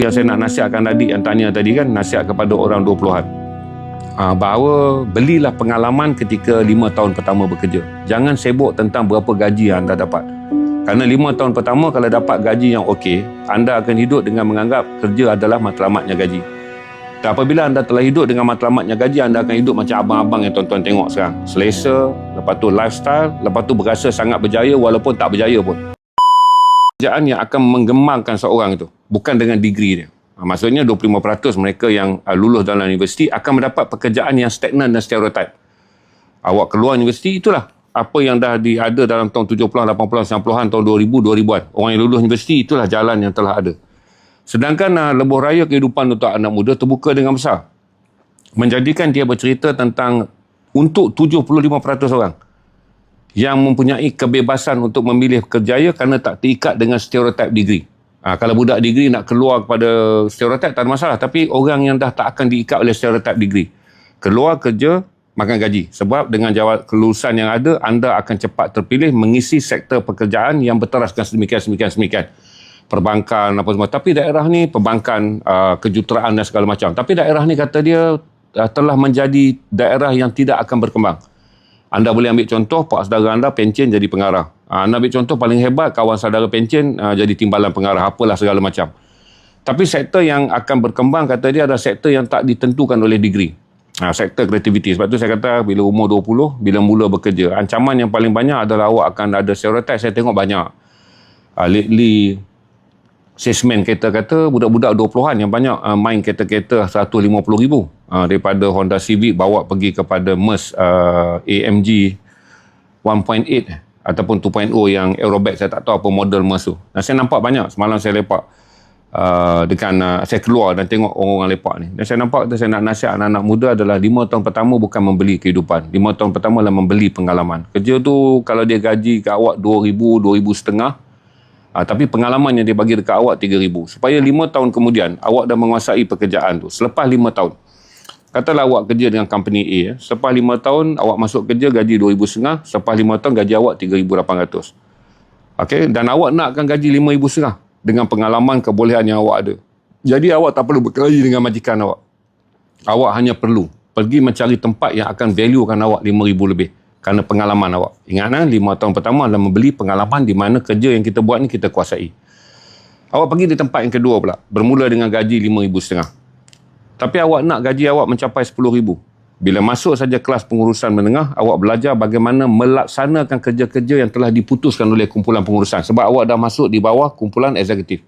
Yang saya nak nasihatkan tadi, yang tanya tadi kan, nasihat kepada orang 20-an. Bahawa belilah pengalaman ketika 5 tahun pertama bekerja. Jangan sibuk tentang berapa gaji yang anda dapat. Kerana 5 tahun pertama kalau dapat gaji yang okey, anda akan hidup dengan menganggap kerja adalah matlamatnya gaji. Dan apabila anda telah hidup dengan matlamatnya gaji, anda akan hidup macam abang-abang yang tuan-tuan tengok sekarang. Selesa, lepas tu lifestyle, lepas tu berasa sangat berjaya walaupun tak berjaya pun. Pekerjaan yang akan menggemangkan seorang itu, bukan dengan degree dia. Maksudnya 25% mereka yang lulus dalam universiti akan mendapat pekerjaan yang stagnan dan stereotip. Awak keluar universiti, itulah apa yang dah ada dalam tahun 70-an, 80-an, 90-an, tahun 2000, 2000-an. Orang yang lulus universiti, itulah jalan yang telah ada. Sedangkan lebuh raya kehidupan untuk anak muda terbuka dengan besar. Menjadikan dia bercerita tentang untuk 75% orang yang mempunyai kebebasan untuk memilih kerjaya kerana tak terikat dengan stereotip degree. Kalau budak degree nak keluar kepada stereotip tak ada masalah, tapi orang yang dah tak akan diikat oleh stereotip degree, keluar kerja, makan gaji. Sebab dengan jawab kelulusan yang ada, anda akan cepat terpilih mengisi sektor pekerjaan yang berteraskan sedemikian. Perbankan apa semua. Tapi daerah ni perbankan, kejuruteraan dan segala macam. Tapi daerah ni kata dia telah menjadi daerah yang tidak akan berkembang. Anda boleh ambil contoh, pak saudara anda pencen jadi pengarah. Anda ambil contoh paling hebat, kawan saudara pencen jadi timbalan pengarah, apalah segala macam. Tapi sektor yang akan berkembang, kata dia, adalah sektor yang tak ditentukan oleh degree. Sektor kreativiti. Sebab tu saya kata, bila umur 20, bila mula bekerja, ancaman yang paling banyak adalah awak akan ada stereotip. Saya tengok banyak. Lately, salesman kereta kata, budak-budak 20-an yang banyak main kereta-kereta 150,000. Daripada Honda Civic bawa pergi kepada Merc AMG 1.8 ataupun 2.0 yang aerobac, saya tak tahu apa model Merc tu. Saya nampak banyak. Semalam saya lepak saya keluar dan tengok orang-orang lepak ni. Dan saya nampak, saya nak nasihat anak-anak muda adalah 5 tahun pertama bukan membeli kehidupan. 5 tahun pertama adalah membeli pengalaman. Kerja tu kalau dia gaji ke awak 2,000, 2,500, tapi pengalaman yang dia bagi dekat awak 3,000. Supaya 5 tahun kemudian awak dah menguasai pekerjaan tu. Selepas 5 tahun. Katalah awak kerja dengan company A. Selepas 5 tahun awak masuk kerja gaji 2,500. Selepas 5 tahun gaji awak 3,800. Okey, dan awak nakkan gaji 5,500 dengan pengalaman, kebolehan yang awak ada. Jadi awak tak perlu berkelahi dengan majikan awak. Awak hanya perlu pergi mencari tempat yang akan valuekan awak 5,000 lebih. Kerana pengalaman awak. Ingat 5 tahun pertama adalah membeli pengalaman di mana kerja yang kita buat ni kita kuasai. Awak pergi di tempat yang kedua pula. Bermula dengan gaji 5,500. Tapi awak nak gaji awak mencapai 10,000. Bila masuk saja kelas pengurusan menengah, awak belajar bagaimana melaksanakan kerja-kerja yang telah diputuskan oleh kumpulan pengurusan. Sebab awak dah masuk di bawah kumpulan eksekutif.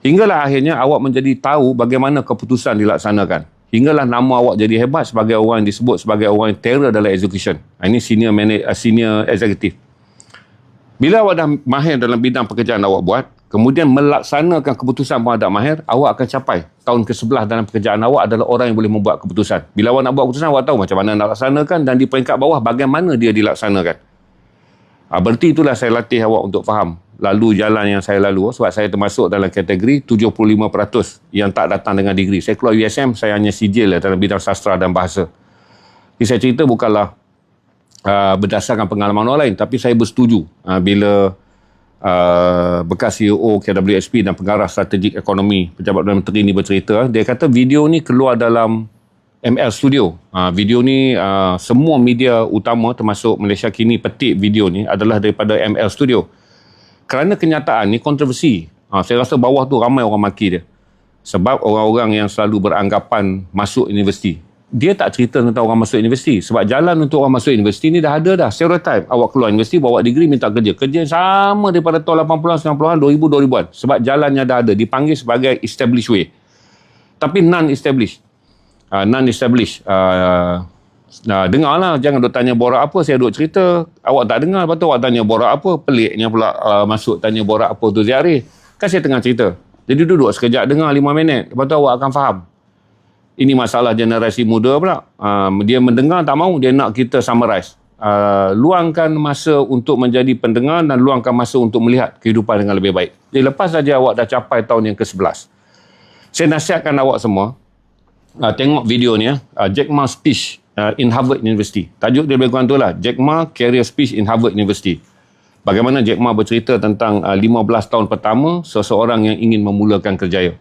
Hinggalah akhirnya awak menjadi tahu bagaimana keputusan dilaksanakan. Hinggalah nama awak jadi hebat sebagai orang yang disebut sebagai orang yang terror dalam execution. Ini senior eksekutif. Bila awak dah mahir dalam bidang pekerjaan awak buat, kemudian melaksanakan keputusan pun ada mahir, awak akan capai tahun ke-11 dalam pekerjaan awak adalah orang yang boleh membuat keputusan. Bila awak nak buat keputusan, awak tahu macam mana nak laksanakan, dan di peringkat bawah bagaimana dia dilaksanakan. Berarti itulah saya latih awak untuk faham lalu jalan yang saya lalu. Sebab saya termasuk dalam kategori 75% yang tak datang dengan degree. Saya keluar USM, saya hanya sijil dalam bidang sastra dan bahasa. Jadi saya cerita bukanlah berdasarkan pengalaman orang lain, tapi saya bersetuju bila bekas CEO KWSP dan pengarah strategik ekonomi Pejabat Perdana Menteri ni bercerita. Dia kata video ni keluar dalam ML Studio. Video ni semua media utama termasuk Malaysia Kini petik video ni adalah daripada ML Studio. Kerana kenyataan ni kontroversi. Saya rasa bawah tu ramai orang maki dia. Sebab orang-orang yang selalu beranggapan masuk universiti, dia tak cerita tentang orang masuk universiti. Sebab jalan untuk orang masuk universiti ni dah ada dah. Stereotype. Awak keluar universiti, bawa degree, minta kerja. Kerja yang sama daripada tahun 80-an, 90-an, 2000, 2000-an. Sebab jalannya dah ada. Dipanggil sebagai established way. Tapi non-established. Dengarlah. Jangan duk tanya borak apa. Saya duk cerita. Awak tak dengar. Lepas tu awak tanya borak apa. Peliknya pula masuk tanya borak apa tu Zihari. Kan saya tengah cerita. Jadi duduk sekejap dengar 5 minit. Lepas tu awak akan faham. Ini masalah generasi muda pula. Dia mendengar tak mahu, dia nak kita summarize. Luangkan masa untuk menjadi pendengar dan luangkan masa untuk melihat kehidupan dengan lebih baik. Jadi lepas saja awak dah capai tahun yang ke-11. Saya nasihatkan awak semua, tengok video ni, Jack Ma Speech in Harvard University. Tajuk dia lebih kurang tu lah, Jack Ma Career Speech in Harvard University. Bagaimana Jack Ma bercerita tentang 15 tahun pertama seseorang yang ingin memulakan kerjaya.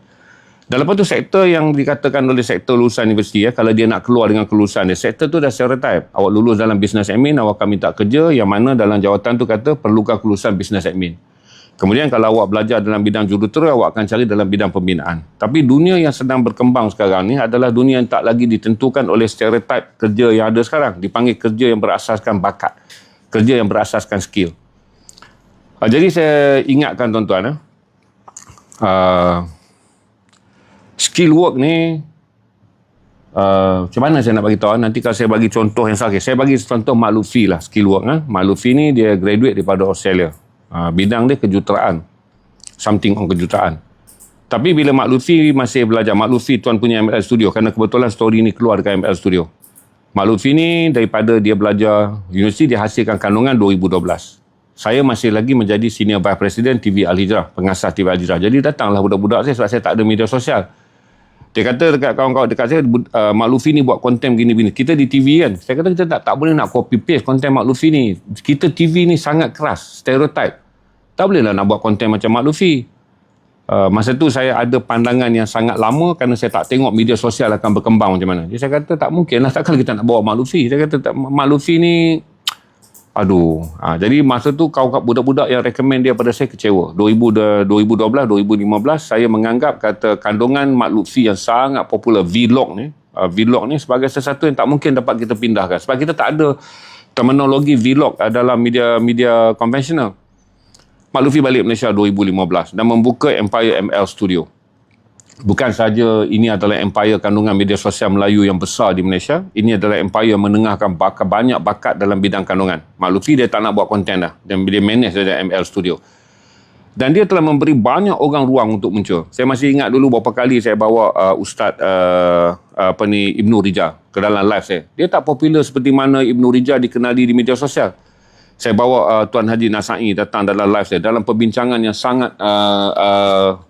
Dan lepas tu sektor yang dikatakan oleh sektor lulusan universiti, kalau dia nak keluar dengan kelulusan dia, sektor tu dah stereotype. Awak lulus dalam business admin, awak akan minta kerja yang mana dalam jawatan tu kata perlukan kelulusan business admin. Kemudian kalau awak belajar dalam bidang jurutera, awak akan cari dalam bidang pembinaan. Tapi dunia yang sedang berkembang sekarang ni adalah dunia yang tak lagi ditentukan oleh stereotype kerja yang ada sekarang. Dipanggil kerja yang berasaskan bakat. Kerja yang berasaskan skill. Jadi saya ingatkan tuan-tuan, skill work ni macam mana saya nak bagi tahu, nanti kalau saya bagi contoh yang sakit, saya bagi contoh Mak Lutfi lah, skill work. Mak Lutfi ni dia graduate daripada Australia, bidang dia kejuruteraan, something on kejuruteraan. Tapi bila Mak Lutfi masih belajar, Mak Lutfi tuan punya ML Studio, kerana kebetulan story ni keluar dekat ML Studio. Mak Lutfi ni daripada dia belajar universiti, dia hasilkan kandungan 2012. Saya masih lagi menjadi senior vice president TV Al-Hijrah, pengasas TV Al-Hijrah. Jadi datanglah budak-budak saya sebab saya tak ada media sosial. Dia kata dekat kawan-kawan dekat saya, Mak Lutfi ni buat konten begini-begini. Kita di TV kan, saya kata kita tak boleh nak copy paste konten Mak Lutfi ni. Kita TV ni sangat keras, stereotype. Tak bolehlah nak buat konten macam Mak Lutfi. Masa tu saya ada pandangan yang sangat lama kerana saya tak tengok media sosial akan berkembang macam mana. Jadi saya kata tak mungkin lah, takkan kita nak bawa Mak Lutfi. Saya kata Mak Lutfi ni jadi masa tu budak-budak yang recommend dia pada saya kecewa. 2012, 2015 saya menganggap kata kandungan Mak Lutfi yang sangat popular, vlog ni sebagai sesuatu yang tak mungkin dapat kita pindahkan sebab kita tak ada terminologi vlog dalam media konvensional. Mak Lutfi balik Malaysia 2015 dan membuka Empire ML Studio. Bukan saja ini adalah empire kandungan media sosial Melayu yang besar di Malaysia, ini adalah empire yang menengahkan banyak bakat dalam bidang kandungan. Mak Lutfi dia tak nak buat konten dah, dan dia manage dari ML Studio. Dan dia telah memberi banyak orang ruang untuk muncul. Saya masih ingat dulu berapa kali saya bawa Ustaz Ibnu Rijal ke dalam live saya. Dia tak popular seperti mana Ibnu Rijal dikenali di media sosial. Saya bawa Tuan Haji Nasai datang dalam live saya, dalam perbincangan yang sangat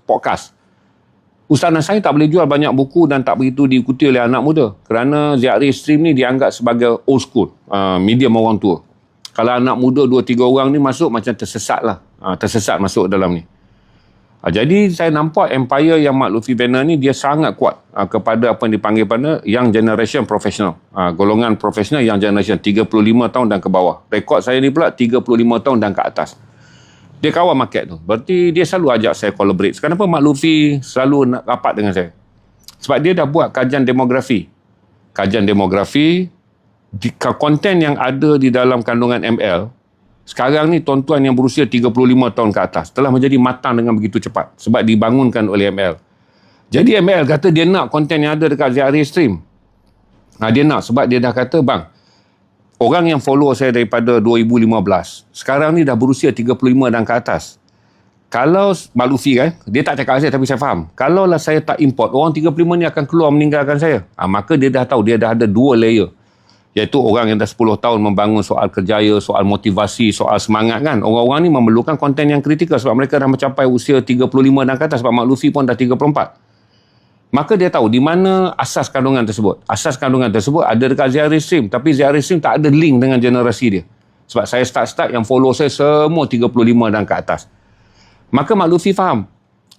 podcast. Ustaz Nasai tak boleh jual banyak buku dan tak begitu diikuti oleh anak muda kerana Ziari Stream ni dianggap sebagai old school, medium orang tua. Kalau anak muda 2-3 orang ni masuk macam tersesat lah, tersesat masuk dalam ni. Jadi saya nampak empire yang Mak Lutfi banner ni dia sangat kuat kepada apa yang dipanggil pada young generation professional, golongan profesional young generation 35 tahun dan ke bawah. Rekod saya ni pula 35 tahun dan ke atas. Dia kawal market tu. Berarti dia selalu ajak saya collaborate. Kenapa Mak Lutfi selalu nak rapat dengan saya? Sebab dia dah buat kajian demografi. Kajian demografi, konten yang ada di dalam kandungan ML, sekarang ni tuan-tuan yang berusia 35 tahun ke atas telah menjadi matang dengan begitu cepat. Sebab dibangunkan oleh ML. Jadi ML kata dia nak konten yang ada dekat Ziari Stream. Dia nak sebab dia dah kata, bang, orang yang follow saya daripada 2015, sekarang ni dah berusia 35 dan ke atas. Kalau Mak Lutfi kan, dia tak cakap saya tapi saya faham. Kalau lah saya tak import, orang 35 ni akan keluar meninggalkan saya. Maka dia dah tahu, dia dah ada 2 layer. Iaitu orang yang dah 10 tahun membangun soal kerjaya, soal motivasi, soal semangat kan. Orang-orang ni memerlukan konten yang kritikal sebab mereka dah mencapai usia 35 dan ke atas. Sebab Mak Lutfi pun dah 34. Maka dia tahu di mana asas kandungan tersebut. Asas kandungan tersebut ada dekat Ziari Stream. Tapi Ziari Stream tak ada link dengan generasi dia. Sebab saya start yang follow saya semua 35 dan ke atas. Maka Mak Lutfi faham.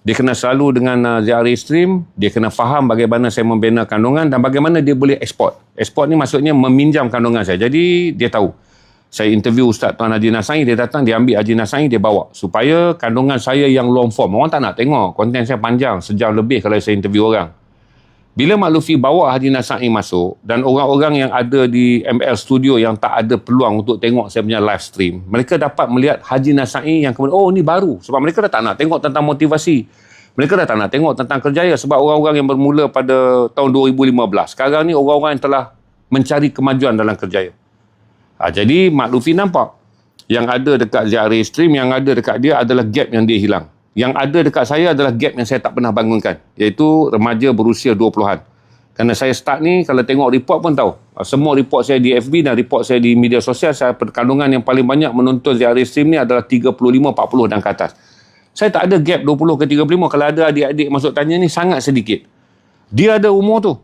Dia kena selalu dengan Ziari Stream. Dia kena faham bagaimana saya membina kandungan dan bagaimana dia boleh eksport. Eksport ni maksudnya meminjam kandungan saya. Jadi dia tahu. Saya interview Ustaz Tuan Haji Nasai, dia datang, dia ambil Haji Nasai, dia bawa. Supaya kandungan saya yang long form. Orang tak nak tengok. Konten saya panjang, sejam lebih kalau saya interview orang. Bila Mak Lutfi bawa Haji Nasai masuk, dan orang-orang yang ada di ML Studio yang tak ada peluang untuk tengok saya punya live stream, mereka dapat melihat Haji Nasai yang kemudian, oh ni baru. Sebab mereka dah tak nak tengok tentang motivasi. Mereka dah tak nak tengok tentang kerjaya. Sebab orang-orang yang bermula pada tahun 2015, sekarang ni orang-orang yang telah mencari kemajuan dalam kerjaya. Jadi Mak Lutfi nampak yang ada dekat Ziari Stream, yang ada dekat dia adalah gap yang dia hilang. Yang ada dekat saya adalah gap yang saya tak pernah bangunkan, iaitu remaja berusia 20-an. Kerana saya start ni, kalau tengok report pun tahu. Semua report saya di FB dan report saya di media sosial, saya kandungan yang paling banyak menonton Ziari Stream ni adalah 35, 40 dan ke atas. Saya tak ada gap 20 ke 35. Kalau ada adik-adik masuk tanya ni, sangat sedikit. Dia ada umur tu.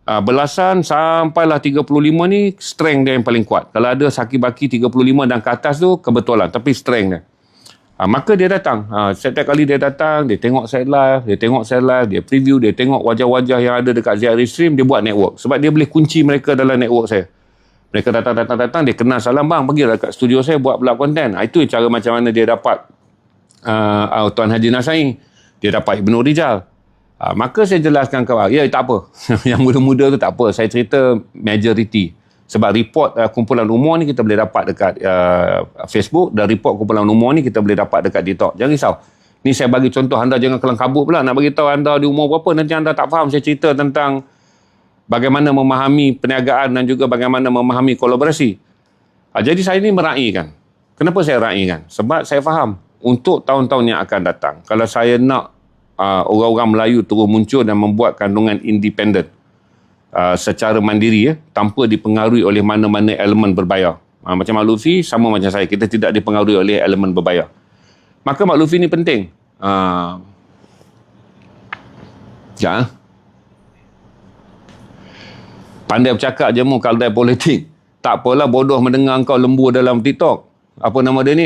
Belasan sampailah 35 ni strength dia yang paling kuat. Kalau ada saki baki 35 dan ke atas tu kebetulan, tapi strength dia. Maka dia datang. Setiap kali dia datang, dia tengok saya live, dia preview, dia tengok wajah-wajah yang ada dekat ZRE Stream, dia buat network. Sebab dia boleh kunci mereka dalam network saya. Mereka datang, dia kenal salam, bang, pergilah kat studio saya buat pula konten. Itu cara macam mana dia dapat Tuan Haji Nasai. Dia dapat Ibnu Rijal. Maka saya jelaskan ke ya tak apa. Yang muda-muda tu tak apa. Saya cerita majority. Sebab report kumpulan umur ni kita boleh dapat dekat Facebook, dan report kumpulan umur ni kita boleh dapat dekat TikTok. Jangan risau. Ni saya bagi contoh, anda jangan kelang kabut pula nak bagi tahu anda di umur berapa, nanti anda tak faham. Saya cerita tentang bagaimana memahami perniagaan dan juga bagaimana memahami kolaborasi. Jadi saya ni meraihkan. Kenapa saya raihkan? Sebab saya faham untuk tahun-tahun yang akan datang, kalau saya nak orang-orang Melayu terus muncul dan membuat kandungan independen secara mandiri, tanpa dipengaruhi oleh mana-mana elemen berbayar. Macam Mak Lutfi, sama macam saya, kita tidak dipengaruhi oleh elemen berbayar. Maka Mak Lutfi ni penting. Pandai bercakap je mu kalau politik. Tak apalah bodoh mendengar kau lembu dalam TikTok. Apa nama dia ni?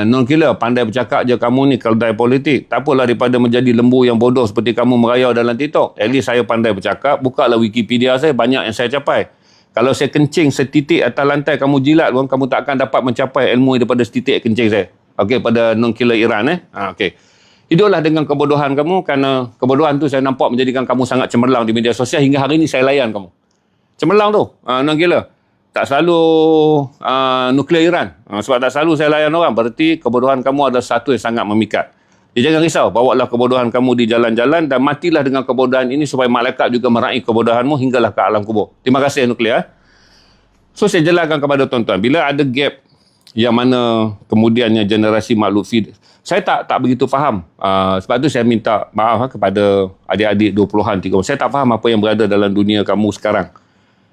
Non killer. Pandai bercakap je kamu ni keldai politik. Tak apalah daripada menjadi lembu yang bodoh seperti kamu merayau dalam TikTok. At least saya pandai bercakap. Bukalah Wikipedia saya. Banyak yang saya capai. Kalau saya kencing setitik atas lantai, kamu jilat pun, kamu tak akan dapat mencapai ilmu daripada setitik kencing saya. Okey, pada non killer Iran. Okey. Hiduplah dengan kebodohan kamu, kerana kebodohan tu saya nampak menjadikan kamu sangat cemerlang di media sosial. Hingga hari ini saya layan kamu. Cemerlang tu. Non killer. Tak selalu nuklear Iran. Sebab tak selalu saya layan orang, berarti kebodohan kamu adalah satu yang sangat memikat. Jadi jangan risau, bawalah kebodohan kamu di jalan-jalan dan matilah dengan kebodohan ini supaya malaikat juga meraih kebodohanmu hinggalah ke alam kubur. Terima kasih nuklear. So saya jelaskan kepada tuan-tuan, bila ada gap yang mana kemudiannya generasi Mak Lutfi, saya tak begitu faham. Sebab tu saya minta maaf kepada adik-adik 20-an, 30. Saya tak faham apa yang berada dalam dunia kamu sekarang.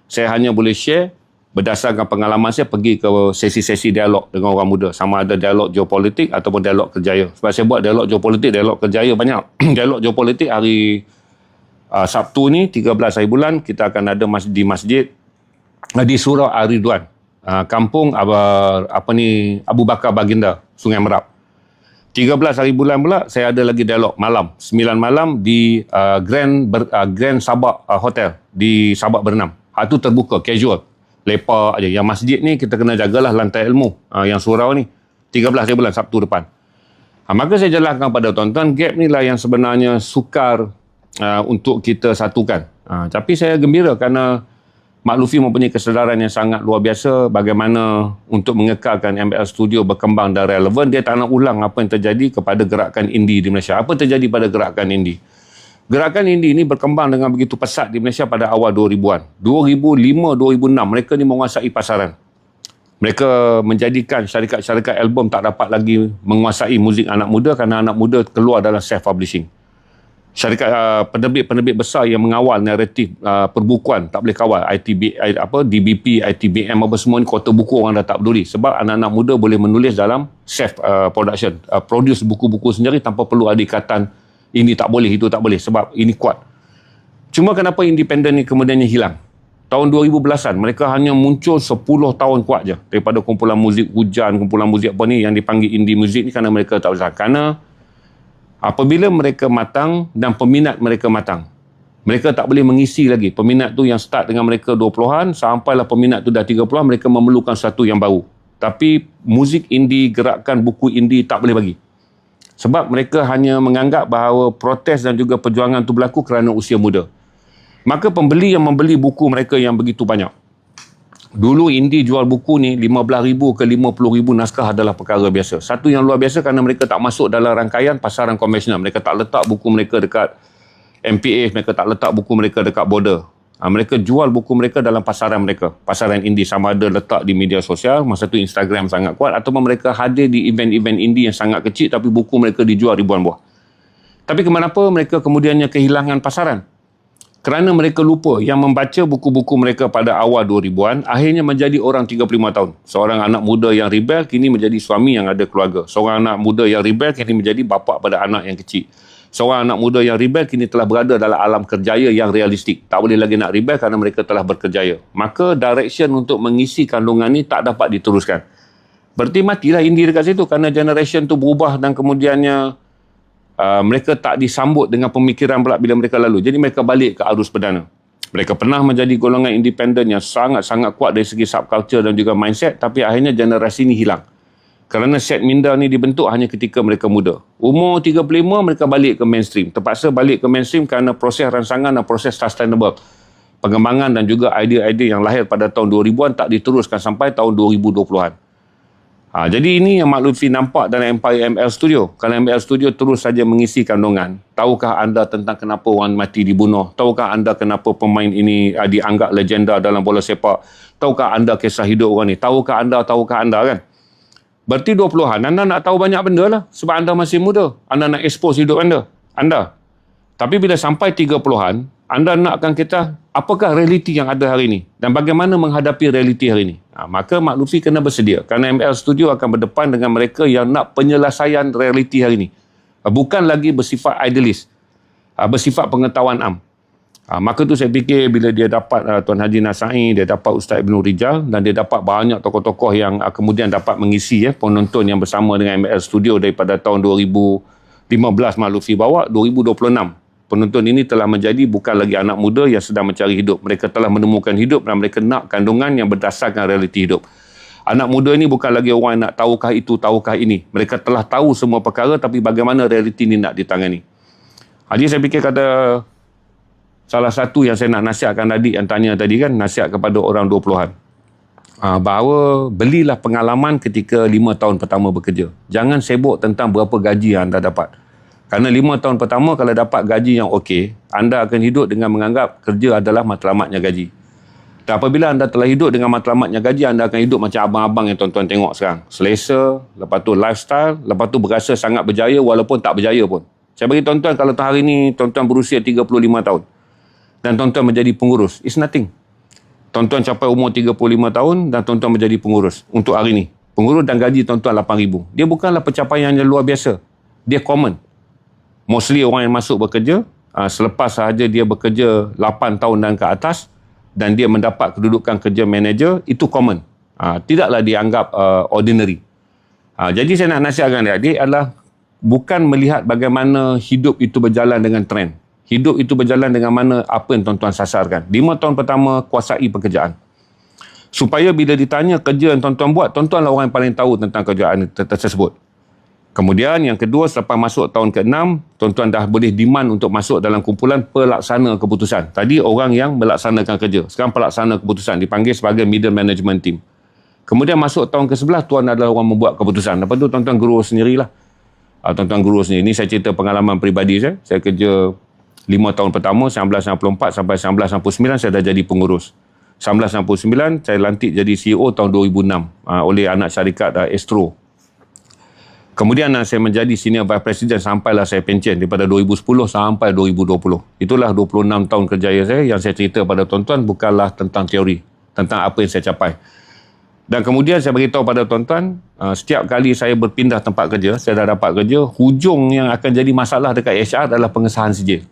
Saya hanya boleh share berdasarkan pengalaman saya pergi ke sesi-sesi dialog dengan orang muda. Sama ada dialog geopolitik ataupun dialog kerjaya. Sebab saya buat dialog geopolitik, dialog kerjaya banyak. Dialog geopolitik hari Sabtu ni, 13 hari bulan, kita akan ada di masjid di Surau Ar-Ridwan. Kampung Abu Bakar Baginda, Sungai Merap. 13 hari bulan pula, saya ada lagi dialog malam. 9 malam di Grand Sabak Hotel di Sabak Bernam. Itu terbuka, casual. Lepak aja. Yang masjid ni kita kena jagalah lantai ilmu. Yang surau ni 13 hari bulan Sabtu depan. Maka saya jelaskan pada tuan-tuan, gap ni lah yang sebenarnya sukar untuk kita satukan. Tapi saya gembira kerana Mak Lutfi mempunyai kesedaran yang sangat luar biasa bagaimana untuk mengekalkan MBL Studio berkembang dan relevan. Dia tak nak ulang apa yang terjadi kepada gerakan indie di Malaysia. Apa terjadi pada gerakan indie? Gerakan indie ini berkembang dengan begitu pesat di Malaysia pada awal 2000-an. 2005-2006, mereka ni menguasai pasaran. Mereka menjadikan syarikat-syarikat album tak dapat lagi menguasai muzik anak muda kerana anak muda keluar dalam self-publishing. Syarikat penerbit besar yang mengawal naratif perbukuan tak boleh kawal. DBP, ITBM, apa semua ni, kota buku orang dah tak peduli. Sebab anak-anak muda boleh menulis dalam self-production. Produce buku-buku sendiri tanpa perlu ada ikatan ini tak boleh, itu tak boleh, sebab ini kuat. Cuma kenapa independen ni kemudiannya hilang? Tahun 2010-an, mereka hanya muncul 10 tahun kuat je daripada kumpulan muzik hujan, kumpulan muzik apa ni yang dipanggil indie muzik ni, kerana mereka tak usah. Kerana apabila mereka matang dan peminat mereka matang, mereka tak boleh mengisi lagi. Peminat tu yang start dengan mereka 20-an, sampailah peminat tu dah 30-an, mereka memerlukan sesuatu yang baru. Tapi muzik indie, gerakan buku indie tak boleh bagi. Sebab mereka hanya menganggap bahawa protes dan juga perjuangan itu berlaku kerana usia muda. Maka pembeli yang membeli buku mereka yang begitu banyak. Dulu indie jual buku ni 15,000 ke 50,000 naskah adalah perkara biasa. Satu yang luar biasa kerana mereka tak masuk dalam rangkaian pasaran konvensional. Mereka tak letak buku mereka dekat MPA, mereka tak letak buku mereka dekat border. Mereka jual buku mereka dalam pasaran mereka. Pasaran indie, sama ada letak di media sosial, masa tu Instagram sangat kuat, ataupun mereka hadir di event-event indie yang sangat kecil tapi buku mereka dijual ribuan buah. Tapi kenapa mereka kemudiannya kehilangan pasaran? Kerana mereka lupa yang membaca buku-buku mereka pada awal 2000-an akhirnya menjadi orang 35 tahun. Seorang anak muda yang rebel kini menjadi suami yang ada keluarga. Seorang anak muda yang rebel kini menjadi bapa pada anak yang kecil. Seorang anak muda yang rebel kini telah berada dalam alam kerjaya yang realistik. Tak boleh lagi nak rebel kerana mereka telah berkerjaya. Maka direction untuk mengisi kandungan ini tak dapat diteruskan. Berarti matilah indie dekat situ kerana generation tu berubah dan kemudiannya mereka tak disambut dengan pemikiran pula bila mereka lalu. Jadi mereka balik ke arus perdana. Mereka pernah menjadi golongan independen yang sangat-sangat kuat dari segi subculture dan juga mindset, tapi akhirnya generasi ini hilang. Kerana set minda ni dibentuk hanya ketika mereka muda. Umur 35 mereka balik ke mainstream. Terpaksa balik ke mainstream kerana proses rangsangan dan proses sustainable. Pengembangan dan juga idea-idea yang lahir pada tahun 2000-an tak diteruskan sampai tahun 2020-an. Jadi ini yang Mak Lutfi nampak dalam Empire ML Studio. Kalau ML Studio terus saja mengisi kandungan, tahukah anda tentang kenapa orang mati dibunuh? Tahukah anda kenapa pemain ini dianggap legenda dalam bola sepak? Tahukah anda kisah hidup orang ni? Tahukah anda kan? Berarti 20-an, anda nak tahu banyak benda lah. Sebab anda masih muda. Anda nak expose hidup anda. Tapi bila sampai 30-an, anda nakkan kita, apakah realiti yang ada hari ini? Dan bagaimana menghadapi realiti hari ini? Maka Mak Lutfi kena bersedia. Kerana ML Studio akan berdepan dengan mereka yang nak penyelesaian realiti hari ini. Bukan lagi bersifat idealis. Bersifat pengetahuan am. Maka tu saya fikir bila dia dapat Tuan Haji Nasai, dia dapat Ustaz Ibn Rijal dan dia dapat banyak tokoh-tokoh yang kemudian dapat mengisi penonton yang bersama dengan ML Studio daripada tahun 2015 Mak Lutfi bawa 2026. Penonton ini telah menjadi bukan lagi anak muda yang sedang mencari hidup. Mereka telah menemukan hidup dan mereka nak kandungan yang berdasarkan realiti hidup. Anak muda ini bukan lagi orang yang nak tahukah itu, tahukah ini. Mereka telah tahu semua perkara tapi bagaimana realiti ini nak ditangani. Jadi saya fikir kata salah satu yang saya nak nasihatkan adik yang tanya tadi kan, nasihat kepada orang 20-an. Bahawa belilah pengalaman ketika 5 tahun pertama bekerja. Jangan sibuk tentang berapa gaji yang anda dapat. Kerana 5 tahun pertama kalau dapat gaji yang okey, anda akan hidup dengan menganggap kerja adalah matlamatnya gaji. Dan apabila anda telah hidup dengan matlamatnya gaji, anda akan hidup macam abang-abang yang tuan-tuan tengok sekarang. Selesa, lepas tu lifestyle, lepas tu berasa sangat berjaya walaupun tak berjaya pun. Saya bagi tuan-tuan, kalau hari ni tuan-tuan berusia 35 tahun dan tuan-tuan menjadi pengurus, it's nothing. Tuan-tuan capai umur 35 tahun dan tuan-tuan menjadi pengurus untuk hari ni. Pengurus dan gaji tuan-tuan 8,000. Dia bukanlah pencapaian yang luar biasa. Dia common. Mostly orang yang masuk bekerja, selepas sahaja dia bekerja 8 tahun dan ke atas dan dia mendapat kedudukan kerja manager, itu common. Tidaklah dianggap ordinary. Jadi saya nak nasihatkan adik adalah bukan melihat bagaimana hidup itu berjalan dengan trend. Hidup itu berjalan dengan mana apa yang tuan-tuan sasarkan. 5 tahun pertama, kuasai pekerjaan. Supaya bila ditanya kerja yang tuan-tuan buat, tuan-tuanlah orang yang paling tahu tentang kerjaan tersebut. Kemudian yang kedua, selepas masuk tahun ke-6, tuan-tuan dah boleh demand untuk masuk dalam kumpulan pelaksana keputusan. Tadi orang yang melaksanakan kerja. Sekarang pelaksana keputusan dipanggil sebagai middle management team. Kemudian masuk tahun ke-11, tuan adalah orang membuat keputusan. Lepas tu tuan-tuan guru sendirilah. Tuan-tuan guru sendiri. Ini saya cerita pengalaman peribadi saya. Saya kerja 5 tahun pertama, 1994 sampai 1999 saya dah jadi pengurus. 1999 saya lantik jadi CEO tahun 2006 oleh anak syarikat Astro. Kemudian saya menjadi senior vice president sampailah saya pencen daripada 2010 sampai 2020. Itulah 26 tahun kerjaya saya. Yang saya cerita pada tuan-tuan bukanlah tentang teori, tentang apa yang saya capai. Dan kemudian saya beritahu pada tuan-tuan, setiap kali saya berpindah tempat kerja, saya dah dapat kerja, hujung yang akan jadi masalah dekat HR adalah pengesahan sijil.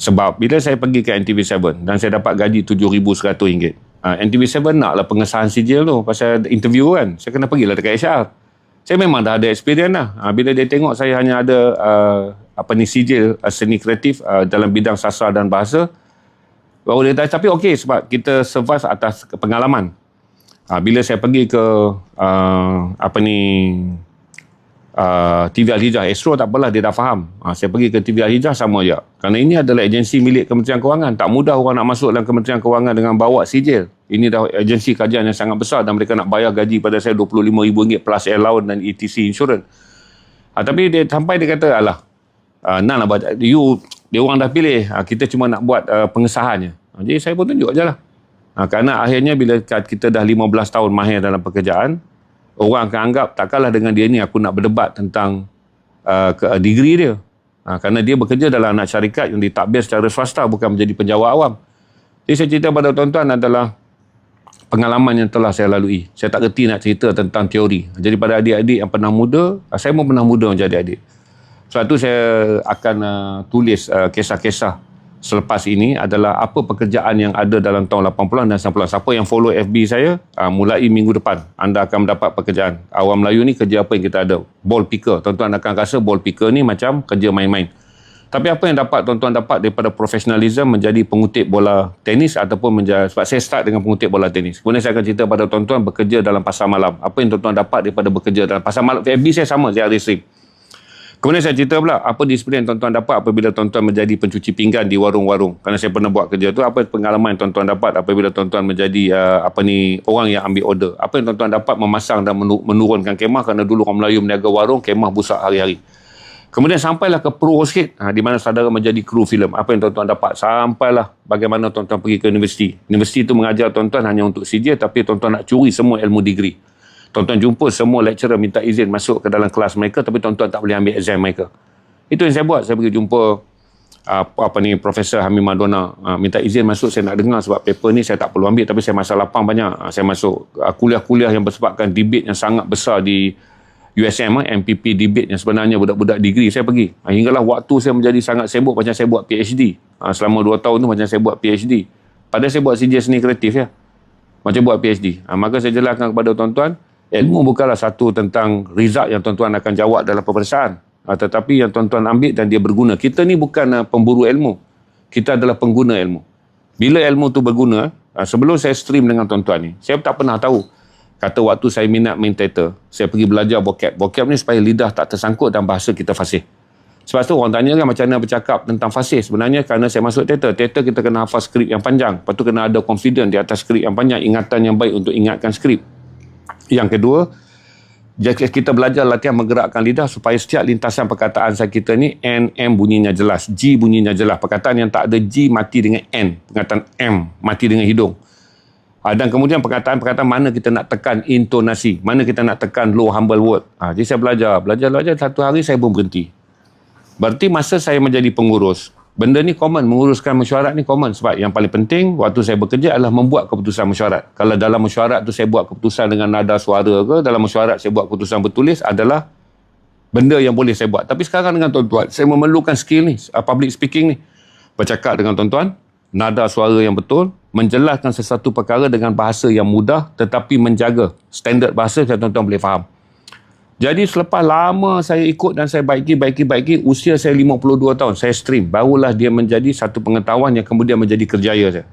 Sebab bila saya pergi ke NTV7 dan saya dapat gaji RM7,100, NTV7 naklah pengesahan sijil tu pasal interview kan. Saya kena pergilah dekat HR. Saya memang dah ada experience lah. Bila dia tengok saya hanya ada sijil seni kreatif dalam bidang sastra dan bahasa, baru dia tapi okey sebab kita survive atas pengalaman. Bila saya pergi ke TV Al-Hijrah, Astro tak apalah, dia dah faham. Saya pergi ke TV Al-Hijrah sama je. Kerana ini adalah agensi milik Kementerian Kewangan. Tak mudah orang nak masuk dalam Kementerian Kewangan dengan bawa sijil. Ini dah agensi kajian yang sangat besar dan mereka nak bayar gaji pada saya RM25,000 plus allowance dan ETC insurance. Tapi dia sampai dia kata, alah, nak buat, dia orang dah pilih, kita cuma nak buat pengesahannya. Jadi saya pun tunjuk je lah. Kerana akhirnya bila kita dah 15 tahun mahir dalam pekerjaan, orang akan anggap takkanlah dengan dia ni aku nak berdebat tentang degree dia. Kerana dia bekerja dalam anak syarikat yang ditadbir secara swasta, bukan menjadi penjawat awam. Jadi saya cerita pada tuan-tuan adalah pengalaman yang telah saya lalui. Saya tak kerti nak cerita tentang teori. Jadi pada adik-adik yang pernah muda, saya pun pernah muda menjadi adik. Sebab tu saya akan tulis kisah-kisah selepas ini adalah apa pekerjaan yang ada dalam tahun 80-an dan 90-an. Siapa yang follow FB saya, mulai minggu depan, anda akan mendapat pekerjaan. Awam Melayu ni kerja apa yang kita ada? Ball picker. Tuan-tuan akan rasa ball picker ni macam kerja main-main. Tapi apa yang tuan-tuan dapat daripada profesionalism menjadi pengutip bola tenis ataupun sebab saya start dengan pengutip bola tenis. Kemudian saya akan cerita pada tuan-tuan bekerja dalam pasar malam. Apa yang tuan-tuan dapat daripada bekerja dalam pasar malam. FB saya sama, saya ada stream. Kemudian saya cerita pula apa disiplin yang tuan-tuan dapat apabila tuan-tuan menjadi pencuci pinggan di warung-warung. Kerana saya pernah buat kerja tu, apa pengalaman yang tuan-tuan dapat apabila tuan-tuan menjadi orang yang ambil order. Apa yang tuan-tuan dapat memasang dan menurunkan kemah, kerana dulu orang Melayu meniaga warung, kemah busak hari-hari. Kemudian sampailah ke pro sikit, di mana saudara menjadi kru filem. Apa yang tuan-tuan dapat? Sampailah bagaimana tuan-tuan pergi ke universiti. Universiti itu mengajar tuan-tuan hanya untuk CJ, tapi tuan-tuan nak curi semua ilmu degree. Tuan-tuan jumpa semua lecturer minta izin masuk ke dalam kelas mereka, tapi tuan-tuan tak boleh ambil exam mereka. Itu yang saya buat. Saya pergi jumpa Profesor Hamid Madonna, minta izin masuk, saya nak dengar sebab paper ni saya tak perlu ambil, tapi saya masa lapang banyak. Saya masuk kuliah-kuliah yang bersebabkan debate yang sangat besar di USM, MPP debate yang sebenarnya budak-budak degree, saya pergi. Hinggalah waktu saya menjadi sangat sibuk, macam saya buat PhD. Selama 2 tahun tu macam saya buat PhD. Padahal saya buat CJ seni kreatif ya. Macam buat PhD. Maka saya jelaskan kepada tuan-tuan, ilmu bukanlah satu tentang result yang tuan-tuan akan jawab dalam peperiksaan. Tetapi yang tuan-tuan ambil dan dia berguna. Kita ni bukan pemburu ilmu. Kita adalah pengguna ilmu. Bila ilmu tu berguna, sebelum saya stream dengan tuan-tuan ni, saya tak pernah tahu. Kata waktu saya minat main teater, saya pergi belajar vocab. Vocab ni supaya lidah tak tersangkut dan bahasa kita fasih. Sebab tu orang tanya kan macam mana bercakap tentang fasih. Sebenarnya kerana saya masuk teater. Teater kita kena hafal skrip yang panjang. Lepas tu kena ada confident di atas skrip yang panjang. Ingatan yang baik untuk ingatkan skrip. Yang kedua, kita belajar latihan menggerakkan lidah supaya setiap lintasan perkataan kita ni N, M bunyinya jelas. G bunyinya jelas. Perkataan yang tak ada G mati dengan N. Perkataan M mati dengan hidung. Dan kemudian perkataan-perkataan mana kita nak tekan intonasi, mana kita nak tekan low humble word. Jadi saya belajar. Satu hari saya pun berhenti. Berarti masa saya menjadi pengurus, benda ni common, menguruskan mesyuarat ni common. Sebab yang paling penting waktu saya bekerja adalah membuat keputusan mesyuarat. Kalau dalam mesyuarat tu saya buat keputusan dengan nada suara ke, dalam mesyuarat saya buat keputusan bertulis, adalah benda yang boleh saya buat. Tapi sekarang dengan tuan-tuan, saya memerlukan skill ni, public speaking ni. Bercakap dengan tuan-tuan, nada suara yang betul, menjelaskan sesuatu perkara dengan bahasa yang mudah tetapi menjaga standard bahasa yang tuan-tuan boleh faham. Jadi selepas lama saya ikut dan saya baiki, usia saya 52 tahun, saya stream, barulah dia menjadi satu pengetahuan yang kemudian menjadi kerjaya saya.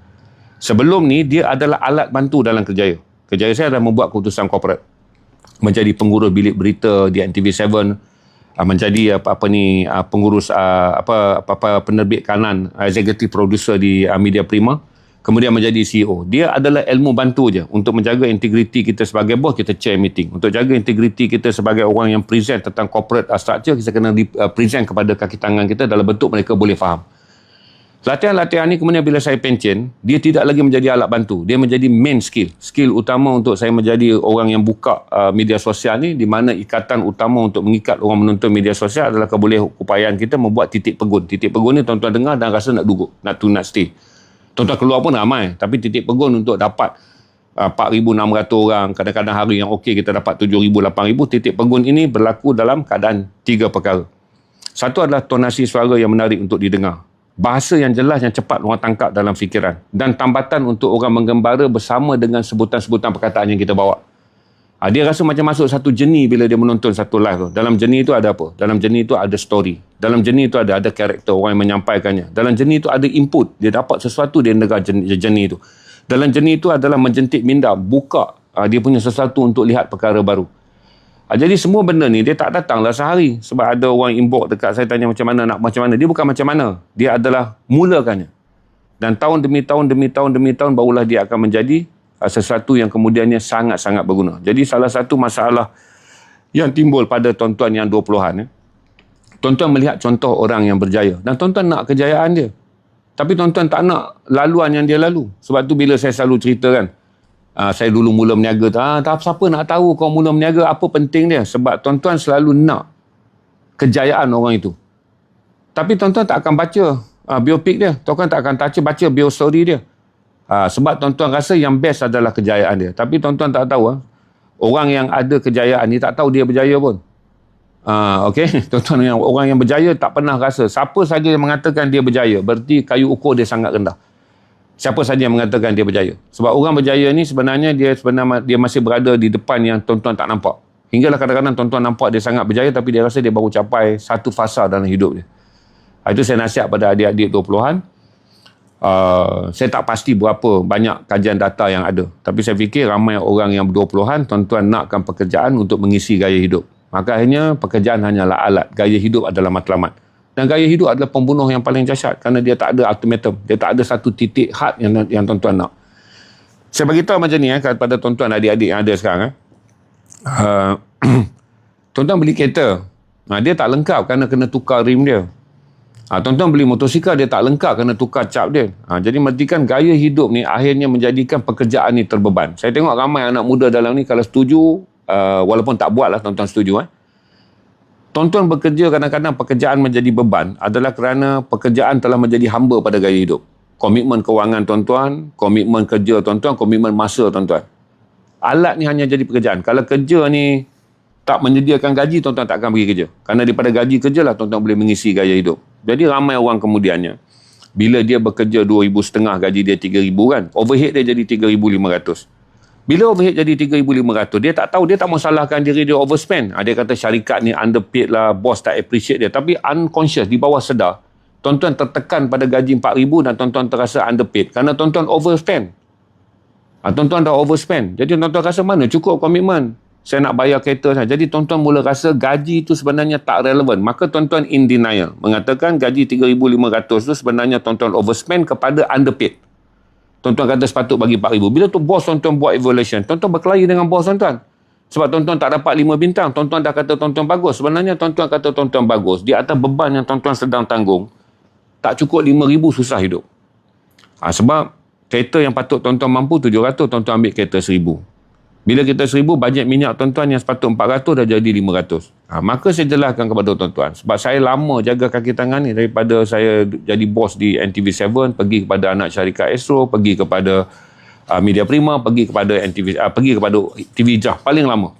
Sebelum ni dia adalah alat bantu dalam kerjaya. Kerjaya saya adalah membuat keputusan korporat. Menjadi pengurus bilik berita di NTV7, menjadi pengurus penerbit kanan, executive producer di Media Prima, kemudian menjadi CEO. Dia adalah ilmu bantu je untuk menjaga integriti kita sebagai bos, kita chair meeting. Untuk jaga integriti kita sebagai orang yang present tentang corporate structure, kita kena present kepada kaki tangan kita dalam bentuk mereka boleh faham. Latihan-latihan ni kemudian bila saya pension, dia tidak lagi menjadi alat bantu. Dia menjadi main skill. Skill utama untuk saya menjadi orang yang buka media sosial ni, di mana ikatan utama untuk mengikat orang menonton media sosial adalah keupayaan kita membuat titik pegun. Titik pegun ni tuan-tuan dengar dan rasa nak duduk, nak stay. Tuan-tuan keluar pun ramai, tapi titik pegun untuk dapat 4,600 orang, kadang-kadang hari yang okey kita dapat 7,000, 8,000. Titik pegun ini berlaku dalam keadaan 3 perkara. Satu adalah tonasi suara yang menarik untuk didengar. Bahasa yang jelas, yang cepat orang tangkap dalam fikiran. Dan tambatan untuk orang menggembara bersama dengan sebutan-sebutan perkataan yang kita bawa. Dia rasa macam masuk satu jenis bila dia menonton satu live tu. Dalam jenis itu ada apa? Dalam jenis itu ada story. Dalam jenis itu ada karakter orang yang menyampaikannya. Dalam jenis itu ada input. Dia dapat sesuatu, dia dengar jenis itu. Dalam jenis itu adalah menjentik minda, buka dia punya sesuatu untuk lihat perkara baru. Jadi semua benda ni dia tak datanglah sehari. Sebab ada orang inbox dekat saya tanya macam mana nak macam mana. Dia bukan macam mana. Dia adalah mulakannya. Dan tahun demi tahun barulah dia akan menjadi sesuatu yang kemudiannya sangat-sangat berguna. Jadi salah satu masalah yang timbul pada tuan-tuan yang 20-an, tuan-tuan melihat contoh orang yang berjaya. Dan tuan-tuan nak kejayaan dia. Tapi tuan-tuan tak nak laluan yang dia lalu. Sebab tu bila saya selalu cerita kan, saya dulu mula berniaga tu, tak siapa nak tahu kau mula berniaga, apa penting dia. Sebab tuan-tuan selalu nak kejayaan orang itu. Tapi tuan-tuan tak akan baca biopik dia. Tuan-tuan tak akan baca biostory dia. Sebab tuan-tuan rasa yang best adalah kejayaan dia. Tapi tuan-tuan tak tahu, orang yang ada kejayaan ni tak tahu dia berjaya pun. Okey, tuan-tuan, yang orang yang berjaya tak pernah rasa. Siapa saja yang mengatakan dia berjaya, berarti kayu ukur dia sangat rendah. Siapa saja yang mengatakan dia berjaya. Sebab orang berjaya ni sebenarnya dia masih berada di depan yang tuan-tuan tak nampak. Hinggalah kadang-kadang tuan-tuan nampak dia sangat berjaya, tapi dia rasa dia baru capai satu fasa dalam hidup dia. Itu saya nasihat pada adik-adik 20-an. Saya tak pasti berapa banyak kajian data yang ada. Tapi saya fikir ramai orang yang 20-an, tuan-tuan nakkan pekerjaan untuk mengisi gaya hidup. Maka akhirnya pekerjaan hanyalah alat. Gaya hidup adalah matlamat. Dan gaya hidup adalah pembunuh yang paling dahsyat kerana dia tak ada ultimatum. Dia tak ada satu titik had yang tuan-tuan nak. Saya beritahu macam ni kepada tuan-tuan adik-adik yang ada sekarang. Tuan-tuan beli kereta. Dia tak lengkap kerana kena tukar rim dia. Tuan-tuan beli motosikal, dia tak lengkap kerana tukar cap dia. Jadi mestikan gaya hidup ni akhirnya menjadikan pekerjaan ni terbeban. Saya tengok ramai anak muda dalam ni kalau setuju, walaupun tak buat lah tuan-tuan setuju. Tuan-tuan bekerja kadang-kadang pekerjaan menjadi beban adalah kerana pekerjaan telah menjadi hamba pada gaya hidup. Komitmen kewangan tuan-tuan, komitmen kerja tuan-tuan, komitmen masa tuan-tuan. Alat ni hanya jadi pekerjaan. Kalau kerja ni tak menyediakan gaji, tuan-tuan tak akan pergi kerja. Kerana daripada gaji kerja lah tuan-tuan boleh mengisi gaya hidup. Jadi ramai orang kemudiannya, bila dia bekerja 2,500 gaji dia 3,000 kan, overhead dia jadi 3,500. Bila overhead jadi 3,500, dia tak tahu, dia tak mau salahkan diri dia overspend. Dia kata syarikat ni underpaid lah, bos tak appreciate dia. Tapi unconscious, di bawah sedar, tuan-tuan tertekan pada gaji 4,000 dan tuan-tuan terasa underpaid. Kerana tuan-tuan overspend. Tuan-tuan dah overspend. Jadi tuan-tuan rasa mana cukup komitmen. Saya nak bayar kereta saja. Jadi tuan-tuan mula rasa gaji itu sebenarnya tak relevan. Maka tuan-tuan in denial. Mengatakan gaji 3,500 itu sebenarnya tuan-tuan overspend kepada underpaid. Tuan-tuan kata sepatut bagi 4,000. Bila tu bos tuan-tuan buat evaluation, tuan-tuan berkelahi dengan bos tuan-tuan. Sebab tuan-tuan tak dapat 5 bintang. Tuan-tuan dah kata tuan-tuan bagus. Sebenarnya tuan-tuan kata tuan-tuan bagus. Di atas beban yang tuan-tuan sedang tanggung, tak cukup 5,000 susah hidup. Sebab kereta yang patut tuan-tuan mampu 700, tuan-tuan ambil kereta 1,000. Bila kita 1,000, bajet minyak tuan-tuan yang sepatut 400 dah jadi 500. Maka saya jelaskan kepada tuan-tuan. Sebab saya lama jaga kaki tangan ni. Daripada saya jadi bos di NTV7, pergi kepada anak syarikat Astro, pergi kepada Media Prima, pergi kepada TV Jah. Paling lama.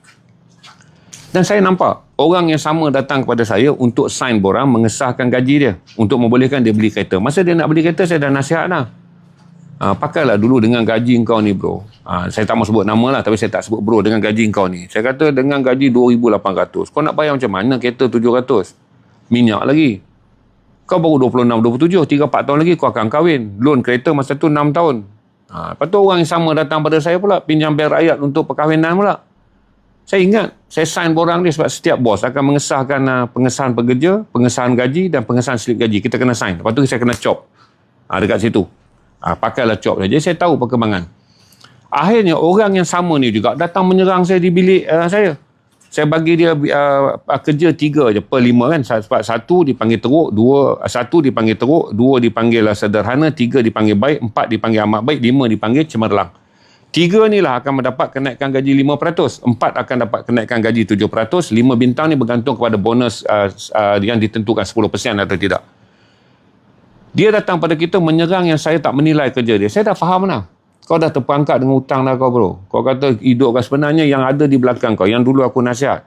Dan saya nampak orang yang sama datang kepada saya untuk sign borang mengesahkan gaji dia. Untuk membolehkan dia beli kereta. Masa dia nak beli kereta, saya dah nasihat dah. Pakailah dulu dengan gaji kau ni bro. Saya tak mau sebut nama lah, tapi saya tak sebut bro dengan gaji kau ni. Saya kata dengan gaji 2,800. Kau nak bayar macam mana kereta 700? Minyak lagi. Kau baru 26, 27. 3-4 tahun lagi kau akan kahwin. Loan kereta masa tu 6 tahun. Lepas tu orang yang sama datang pada saya pula. Pinjam bank rakyat untuk perkahwinan pula. Saya ingat, saya sign borang dia sebab setiap bos akan mengesahkan pengesahan pekerja, pengesahan gaji dan pengesahan slip gaji. Kita kena sign. Lepas tu saya kena chop. Dekat situ. Pakailah chop saja. Jadi saya tahu perkembangan. Akhirnya orang yang sama ni juga datang menyerang saya di bilik saya. Saya bagi dia kerja 3 je per 5 kan. Sebab 1 dipanggil teruk, 1 dipanggil teruk, 2 dipanggil sederhana, 3 dipanggil baik, 4 dipanggil amat baik, 5 dipanggil cemerlang. 3 ni lah akan mendapat kenaikan gaji 5%, 4 akan dapat kenaikan gaji 7%, 5 bintang ni bergantung kepada bonus yang ditentukan 10% atau tidak. Dia datang pada kita menyerang yang saya tak menilai kerja dia. Saya dah faham dah. Kau dah terperangkap dengan hutang dah kau bro. Kau kata hidup kau sebenarnya yang ada di belakang kau. Yang dulu aku nasihat.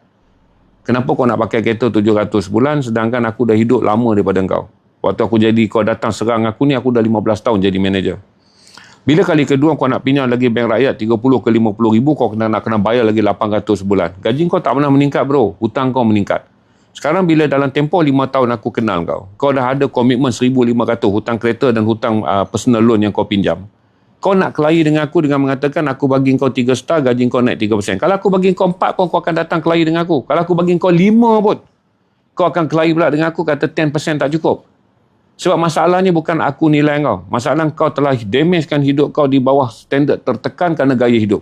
Kenapa kau nak pakai kereta 700 sebulan sedangkan aku dah hidup lama daripada kau. Waktu aku jadi, kau datang serang aku ni, aku dah 15 tahun jadi manager. Bila kali kedua kau nak pinjam lagi bank rakyat 30 ke 50 ribu, kau nak kena bayar lagi 800 sebulan. Gaji kau tak pernah meningkat bro. Hutang kau meningkat. Sekarang bila dalam tempoh 5 tahun aku kenal kau dah ada komitmen 1,500 hutang kereta dan hutang personal loan yang kau pinjam. Kau nak kelahi dengan aku dengan mengatakan aku bagi kau 3 star, gaji kau naik 3%. Kalau aku bagi kau 4 pun kau akan datang kelahi dengan aku. Kalau aku bagi kau 5 pun, kau akan kelahi pula dengan aku kata 10% tak cukup. Sebab masalahnya bukan aku nilai kau. Masalah kau telah damagekan hidup kau di bawah standard tertekan kerana gaya hidup.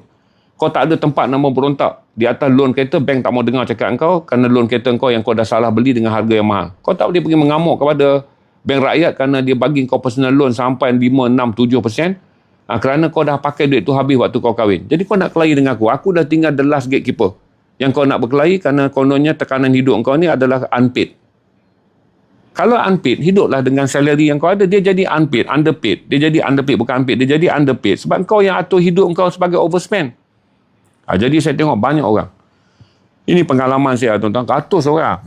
Kau tak ada tempat nak berontak. Di atas loan kereta, bank tak mau dengar cakap kau kerana loan kereta kau yang kau dah salah beli dengan harga yang mahal. Kau tak boleh pergi mengamuk kepada bank rakyat kerana dia bagi kau personal loan sampai 5, 6, 7%. Kerana kau dah pakai duit tu habis waktu kau kahwin. Jadi kau nak kelahi dengan aku. Aku dah tinggal the last gatekeeper. Yang kau nak berkelahi kerana kononnya tekanan hidup kau ni adalah unpaid. Kalau unpaid, hiduplah dengan salary yang kau ada. Dia jadi unpaid, underpaid. Dia jadi underpaid, bukan unpaid. Dia jadi underpaid. Sebab kau yang atur hidup kau sebagai overspend. Jadi saya tengok banyak orang. Ini pengalaman saya tuan-tuan, ratus orang.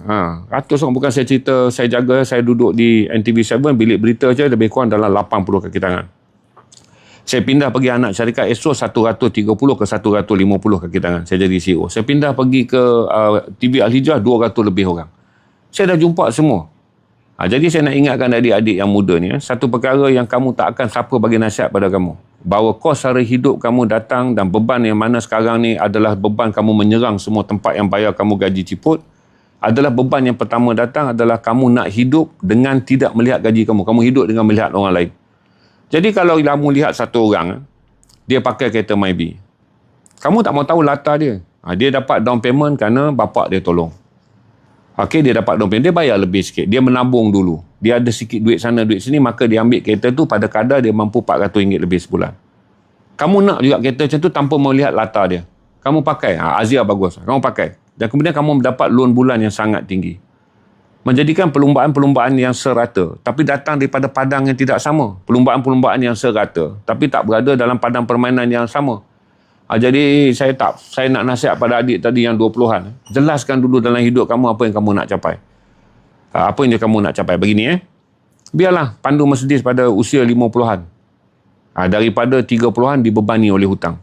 Ratus orang, bukan saya cerita, saya jaga, saya duduk di NTV7, bilik berita je lebih kurang dalam 80 kaki tangan. Saya pindah pergi anak syarikat ESO 130 ke 150 kaki tangan. Saya jadi CEO. Saya pindah pergi ke TV Al-Hijrah 200 lebih orang. Saya dah jumpa semua. Jadi saya nak ingatkan adik-adik yang muda ni, satu perkara yang kamu tak akan siapa bagi nasihat pada kamu. Bahawa kos sara hidup kamu datang dan beban yang mana sekarang ni adalah beban kamu menyerang semua tempat yang bayar kamu gaji ciput. Adalah beban yang pertama datang adalah kamu nak hidup dengan tidak melihat gaji kamu. Kamu hidup dengan melihat orang lain. Jadi kalau kamu lihat satu orang, dia pakai kereta Mybi. Kamu tak mau tahu latar dia. Dia dapat down payment kerana bapak dia tolong. Okey, dia dapat down payment. Dia bayar lebih sikit. Dia menabung dulu. Dia ada sikit duit sana, duit sini. Maka dia ambil kereta tu pada kadar dia mampu RM400 lebih sebulan. Kamu nak juga kereta macam tu tanpa melihat latar dia. Kamu pakai. Azia bagus. Kamu pakai. Dan kemudian kamu mendapat loan bulan yang sangat tinggi. Menjadikan perlumbaan-perlumbaan yang serata. Tapi datang daripada padang yang tidak sama. Perlumbaan-perlumbaan yang serata. Tapi tak berada dalam padang permainan yang sama. Jadi saya nak nasihat pada adik tadi yang 20-an. Jelaskan dulu dalam hidup kamu apa yang kamu nak capai. Apa yang kamu nak capai. Begini biarlah pandu Mercedes pada usia 50-an. Daripada 30-an dibebani oleh hutang.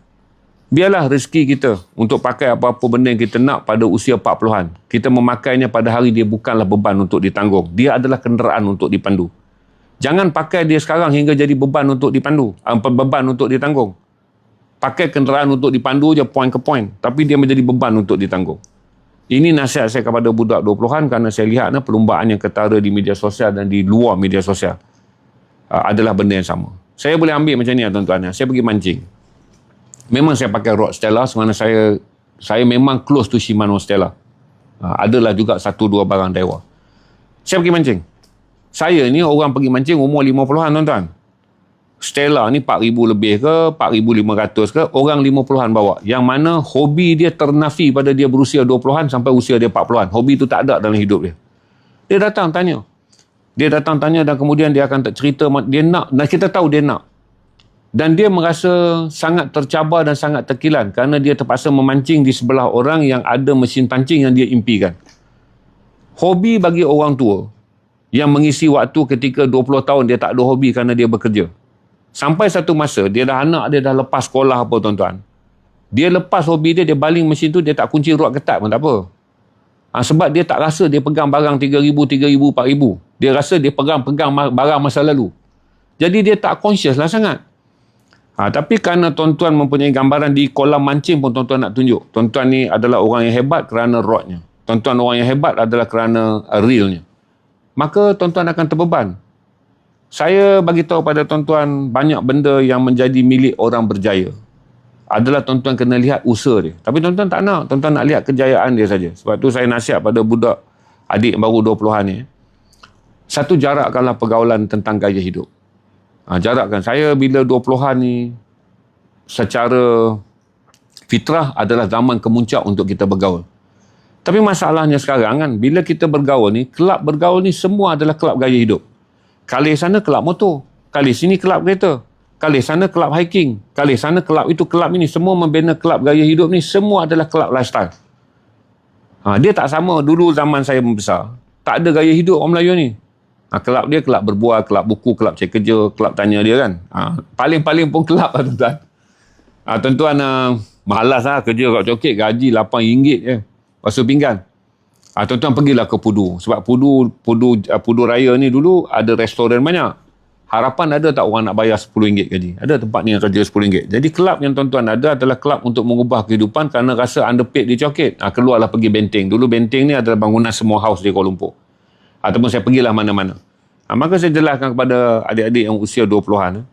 Biarlah rezeki kita untuk pakai apa-apa benda yang kita nak pada usia 40-an. Kita memakainya pada hari dia bukanlah beban untuk ditanggung. Dia adalah kenderaan untuk dipandu. Jangan pakai dia sekarang hingga jadi beban untuk dipandu. Beban untuk ditanggung. Pakai kenderaan untuk dipandu je point ke point. Tapi dia menjadi beban untuk ditanggung. Ini nasihat saya kepada budak 20-an kerana saya lihat perlumbaan yang ketara di media sosial dan di luar media sosial adalah benda yang sama. Saya boleh ambil macam ni tuan-tuan. Saya pergi mancing. Memang saya pakai rod Stella kerana saya memang close to Shimano Stella. Adalah juga 1-2 barang Daiwa. Saya pergi mancing. Saya ni orang pergi mancing umur 50-an tuan-tuan. Stella ni 4,000 lebih ke, 4,500 ke, orang 50-an bawa. Yang mana hobi dia ternafi pada dia berusia 20-an sampai usia dia 40-an. Hobi tu tak ada dalam hidup dia. Dia datang tanya. Dan kemudian dia akan cerita, dia nak, dan kita tahu dia nak. Dan dia merasa sangat tercabar dan sangat terkilan kerana dia terpaksa memancing di sebelah orang yang ada mesin pancing yang dia impikan. Hobi bagi orang tua yang mengisi waktu ketika 20 tahun dia tak ada hobi kerana dia bekerja. Sampai satu masa, dia dah anak dia dah lepas sekolah apa tuan-tuan. Dia lepas hobi dia baling mesin tu, dia tak kunci rod ketat pun tak apa. Sebab dia tak rasa dia pegang barang 3,000, 4,000. Dia rasa dia pegang barang masa lalu. Jadi dia tak conscious lah sangat. Tapi kerana tuan-tuan mempunyai gambaran di kolam mancing pun tuan-tuan nak tunjuk. Tuan-tuan ni adalah orang yang hebat kerana rodnya. Tuan-tuan orang yang hebat adalah kerana reelnya. Maka tuan-tuan akan terbeban. Saya bagi tahu pada tuan-tuan banyak benda yang menjadi milik orang berjaya. Adalah tuan-tuan kena lihat usaha dia. Tapi tuan-tuan tak nak. Tuan-tuan nak lihat kejayaan dia saja. Sebab tu saya nasihat pada budak adik baru 20-an ni. Satu, jarakkanlah pergaulan tentang gaya hidup. Jarakkan. Saya bila 20-an ni secara fitrah adalah zaman kemuncak untuk kita bergaul. Tapi masalahnya sekarang kan, bila kita bergaul ni, kelab bergaul ni semua adalah kelab gaya hidup. Kali sana kelab motor, kali sini kelab kereta, kali sana kelab hiking, kali sana kelab itu, kelab ini, semua membina kelab gaya hidup ni, semua adalah kelab lifestyle. Dia tak sama dulu zaman saya membesar. Tak ada gaya hidup orang Melayu ni. Kelab dia kelab berbual, kelab buku, kelab cek kerja, kelab tanya dia kan. Paling-paling pun kelab lah tuan-tuan. Tuan-tuan malas lah kerja kat Coket, gaji RM8 je. Basuh pinggan. Tuan-tuan pergilah ke Pudu. Sebab Pudu Raya ni dulu ada restoran banyak. Harapan ada tak orang nak bayar RM10 gaji? Ada tempat ni yang kerja RM10. Jadi kelab yang tuan-tuan ada adalah kelab untuk mengubah kehidupan kerana rasa underpaid di Coket. Keluarlah pergi Benteng. Dulu Benteng ni adalah bangunan semua house di Kuala Lumpur. Ataupun saya pergilah mana-mana. Maka saya jelaskan kepada adik-adik yang usia 20-an.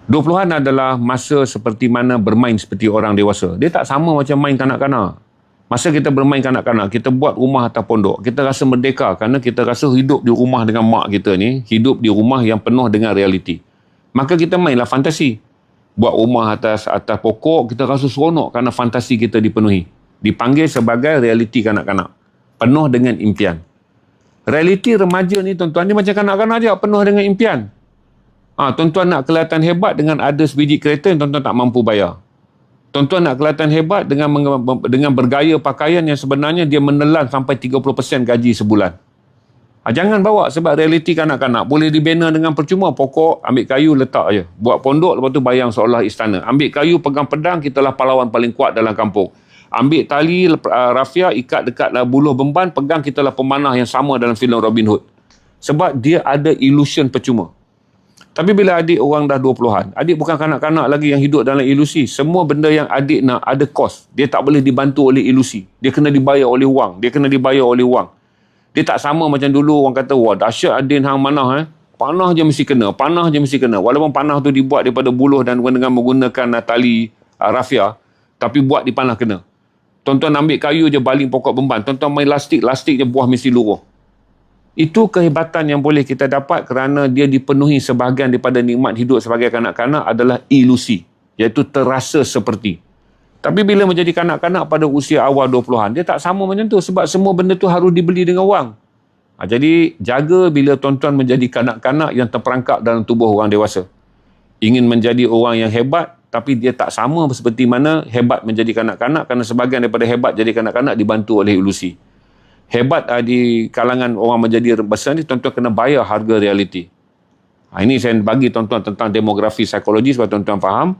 20-an adalah masa seperti mana bermain seperti orang dewasa. Dia tak sama macam main kanak-kanak. Masa kita bermain kanak-kanak, kita buat rumah atas pondok. Kita rasa merdeka kerana kita rasa hidup di rumah dengan mak kita ni, hidup di rumah yang penuh dengan realiti. Maka kita mainlah fantasi. Buat rumah atas pokok, kita rasa seronok kerana fantasi kita dipenuhi. Dipanggil sebagai realiti kanak-kanak. Penuh dengan impian. Realiti remaja ni tuan-tuan ni macam kanak-kanak je, penuh dengan impian. Tuan-tuan nak kelihatan hebat dengan ada sebiji kereta yang tuan-tuan tak mampu bayar. Tuan-tuan nak kelihatan hebat dengan bergaya pakaian yang sebenarnya dia menelan sampai 30% gaji sebulan. Jangan bawa, sebab realiti kanak-kanak boleh dibina dengan percuma. Pokok ambil kayu letak je, buat pondok, lepas tu bayang seolah istana. Ambil kayu, pegang pedang, kitalah pahlawan paling kuat dalam kampung. Ambil tali rafia, ikat dekat buluh beban, pegang, kitalah pemanah yang sama dalam filem Robin Hood. Sebab dia ada illusion percuma. Tapi bila adik orang dah 20-an, adik bukan kanak-kanak lagi yang hidup dalam ilusi. Semua benda yang adik nak ada kos. Dia tak boleh dibantu oleh ilusi. Dia kena dibayar oleh wang. Dia tak sama macam dulu orang kata, wah dahsyat Adin hang manah. Panah je mesti kena. Walaupun panah tu dibuat daripada buluh dan dengan menggunakan tali rafia, tapi buat di panah kena. Tuan-tuan ambil kayu je baling pokok beban. Tuan-tuan main lastik je buah mesti luruh. Itu kehebatan yang boleh kita dapat kerana dia dipenuhi sebahagian daripada nikmat hidup sebagai kanak-kanak adalah ilusi, iaitu terasa seperti. Tapi bila menjadi kanak-kanak pada usia awal 20-an, dia tak sama macam tu sebab semua benda tu harus dibeli dengan wang. Jadi jaga bila tuan-tuan menjadi kanak-kanak yang terperangkap dalam tubuh orang dewasa. Ingin menjadi orang yang hebat, tapi dia tak sama seperti mana hebat menjadi kanak-kanak, kerana sebahagian daripada hebat jadi kanak-kanak dibantu oleh ilusi. Hebat di kalangan orang menjadi besar ni, tuan-tuan kena bayar harga realiti. Ini saya bagi tuan-tuan tentang demografi psikologi supaya tuan-tuan faham.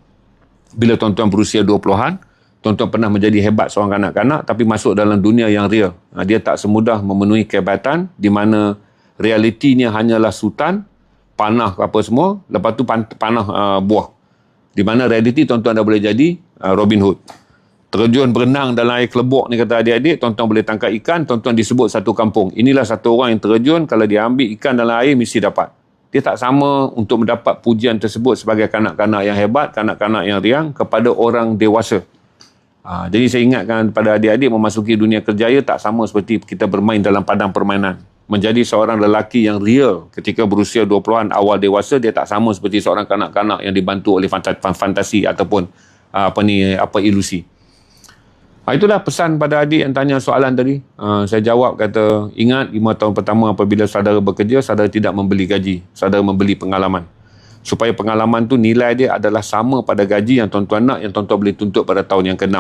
Bila tuan-tuan berusia 20-an, tuan-tuan pernah menjadi hebat seorang kanak-kanak tapi masuk dalam dunia yang real. Dia tak semudah memenuhi kehebatan di mana realitinya hanyalah sultan, panah apa semua, lepas tu panah buah. Di mana realiti tuan-tuan dah boleh jadi Robin Hood. Terjun berenang dalam air kelebok ni kata adik-adik, tuan-tuan boleh tangkap ikan, tuan-tuan disebut satu kampung. Inilah satu orang yang terjun, kalau dia ambil ikan dalam air mesti dapat. Dia tak sama untuk mendapat pujian tersebut sebagai kanak-kanak yang hebat, kanak-kanak yang riang kepada orang dewasa. Jadi saya ingatkan pada adik-adik memasuki dunia kerjaya tak sama seperti kita bermain dalam padang permainan. Menjadi seorang lelaki yang real ketika berusia 20-an awal dewasa, dia tak sama seperti seorang kanak-kanak yang dibantu oleh fantasi ataupun ilusi. Itulah pesan pada adik yang tanya soalan tadi. Saya jawab kata, ingat 5 tahun pertama apabila saudara bekerja, saudara tidak membeli gaji, saudara membeli pengalaman. Supaya pengalaman tu nilai dia adalah sama pada gaji yang tuan-tuan nak, yang tuan-tuan boleh tuntut pada tahun yang ke-6.